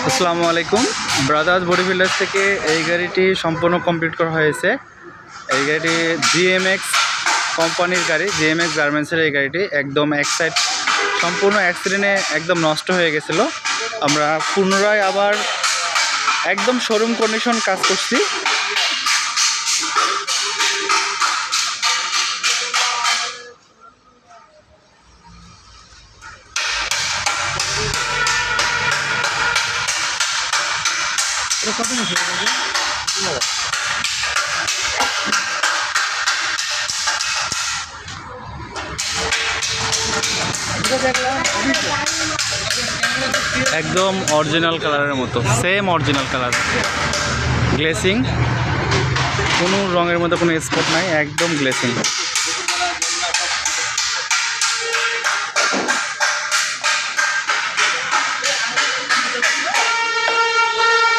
আসসালামু আলাইকুম। Brothers body builders থেকে এই গাড়িটি সম্পূর্ণ কমপ্লিট করা হয়েছে। এই গাড়িটি জিএমএক্স কোম্পানির গাড়ি, জিএমএক্স গার্মেন্টসের এই গাড়িটি একদম এক সাইড সম্পূর্ণ অ্যাক্সিডেন্টে একদম নষ্ট হয়ে গেছিলো। আমরা পুনরায় আবার একদম শোরুম কন্ডিশন কাজ করছি। একদম অরিজিনাল কালারের মতো, সেম অরিজিনাল কালার, গ্লেসিং, কোনো রঙের মধ্যে কোনো স্পট নাই, একদম গ্লেসিং।